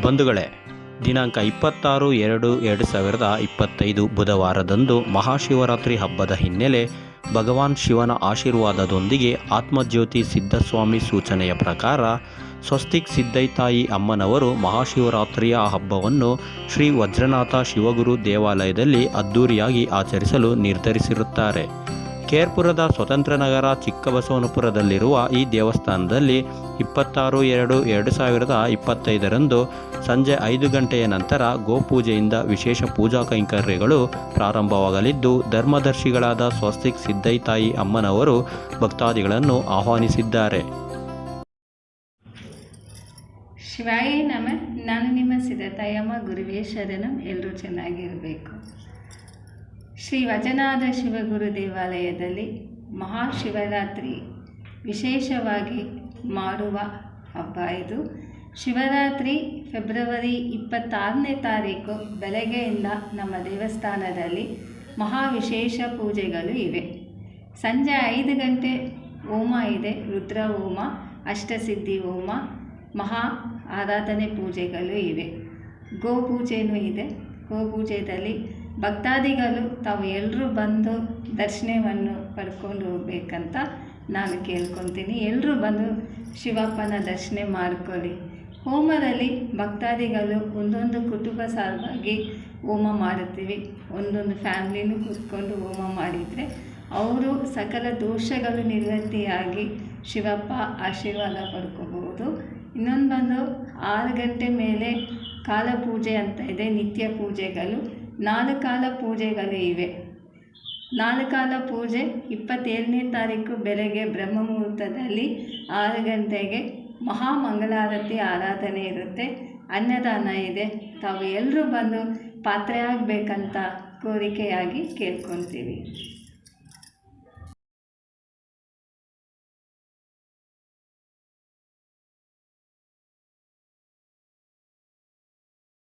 ಬಂಧುಗಳೇ, ದಿನಾಂಕ 26/2/2025 ಬುಧವಾರದಂದು ಮಹಾಶಿವರಾತ್ರಿ ಹಬ್ಬದ ಹಿನ್ನೆಲೆ ಭಗವಾನ್ ಶಿವನ ಆಶೀರ್ವಾದದೊಂದಿಗೆ ಆತ್ಮಜ್ಯೋತಿ ಸಿದ್ದಸ್ವಾಮಿ ಸೂಚನೆಯ ಪ್ರಕಾರ ಸ್ವಸ್ತಿಕ್ ಸಿದ್ದೈತಾಯಿ ಅಮ್ಮನವರು ಮಹಾಶಿವರಾತ್ರಿಯ ಹಬ್ಬವನ್ನು ಶ್ರೀ ವಜ್ರನಾಥ ಶಿವಗುರು ದೇವಾಲಯದಲ್ಲಿ ಅದ್ದೂರಿಯಾಗಿ ಆಚರಿಸಲು ನಿರ್ಧರಿಸಿರುತ್ತಾರೆ. ಕೇರ್ಪುರದ ಸ್ವತಂತ್ರ ನಗರ ಚಿಕ್ಕಬಸವನಪುರದಲ್ಲಿರುವ ಈ ದೇವಸ್ಥಾನದಲ್ಲಿ 26/2/2025 ಸಂಜೆ 5 ಗಂಟೆಯ ನಂತರ ಗೋಪೂಜೆಯಿಂದ ವಿಶೇಷ ಪೂಜಾ ಕೈಂಕರ್ಯಗಳು ಪ್ರಾರಂಭವಾಗಲಿದ್ದು, ಧರ್ಮದರ್ಶಿಗಳಾದ ಸ್ವಸ್ತಿಕ್ ಸಿದ್ದೈತಾಯಿ ಅಮ್ಮನವರು ಭಕ್ತಾದಿಗಳನ್ನು ಆಹ್ವಾನಿಸಿದ್ದಾರೆ. ಶಿವಾಯ ನಮಃ. ನಾನು ನಿಮ್ಮ ಸಿದ್ದತಾಯಮ್ಮ. ಗುರುವೇ ಶರಣಂ. ಎಲ್ಲರೂ ಚೆನ್ನಾಗಿರಬೇಕು. ಶ್ರೀ ವಜನಾದ ಶಿವಗುರು ದೇವಾಲಯದಲ್ಲಿ ಮಹಾಶಿವರಾತ್ರಿ ವಿಶೇಷವಾಗಿ ಮಾಡುವ ಹಬ್ಬ ಇದು. ಶಿವರಾತ್ರಿ ಫೆಬ್ರವರಿ 26ನೇ ತಾರೀಕು ಬೆಳಗ್ಗೆಯಿಂದ ನಮ್ಮ ದೇವಸ್ಥಾನದಲ್ಲಿ ವಿಶೇಷ ಪೂಜೆಗಳು ಇವೆ. ಸಂಜೆ 5 ಗಂಟೆ ಹೋಮ ಇದೆ. ರುದ್ರ ಹೋಮ, ಅಷ್ಟಸಿದ್ಧಿ ಹೋಮ, ಮಹಾ ಆರಾಧನೆ ಪೂಜೆಗಳು ಇವೆ. ಗೋಪೂಜೆಯೂ ಇದೆ. ಗೋಪೂಜೆಯಲ್ಲಿ ಭಕ್ತಾದಿಗಳು ತಾವು ಎಲ್ಲರೂ ಬಂದು ದರ್ಶನವನ್ನು ಪಡ್ಕೊಂಡು ಹೋಗ್ಬೇಕಂತ ನಾನು ಕೇಳ್ಕೊತೀನಿ. ಎಲ್ಲರೂ ಬಂದು ಶಿವಪ್ಪನ ದರ್ಶನ ಮಾಡ್ಕೊಳ್ಳಿ. ಹೋಮದಲ್ಲಿ ಭಕ್ತಾದಿಗಳು ಒಂದೊಂದು ಕುಟುಂಬ ಸಲುವಾಗಿ ಹೋಮ ಮಾಡುತ್ತೀವಿ. ಒಂದೊಂದು ಫ್ಯಾಮ್ಲಿನೂ ಕೂತ್ಕೊಂಡು ಹೋಮ ಮಾಡಿದರೆ ಅವರು ಸಕಲ ದೋಷಗಳು ನಿವೃತ್ತಿಯಾಗಿ ಶಿವಪ್ಪ ಆಶೀರ್ವಾದ ಪಡ್ಕೋಬಹುದು. ಇನ್ನೊಂದು ಬಂದು 6 ಗಂಟೆ ಮೇಲೆ ಕಾಲಪೂಜೆ ಅಂತ ಇದೆ. ನಿತ್ಯ ಪೂಜೆಗಳು 4 ಕಾಲ ಪೂಜೆಗಳು ಇವೆ. 4 ಕಾಲ ಪೂಜೆ 27ನೇ ತಾರೀಕು ಬೆಳಗ್ಗೆ ಬ್ರಹ್ಮ ಮುಹೂರ್ತದಲ್ಲಿ 6 ಗಂಟೆಗೆ ಮಹಾಮಂಗಳಾರತಿ ಆರಾಧನೆ ಇರುತ್ತೆ. ಅನ್ನದಾನ ಇದೆ. ತಾವು ಎಲ್ಲರೂ ಬಂದು ಪಾತ್ರೆ ಆಗಬೇಕಂತ ಕೋರಿಕೆಯಾಗಿ ಕೇಳ್ಕೊತೀವಿ.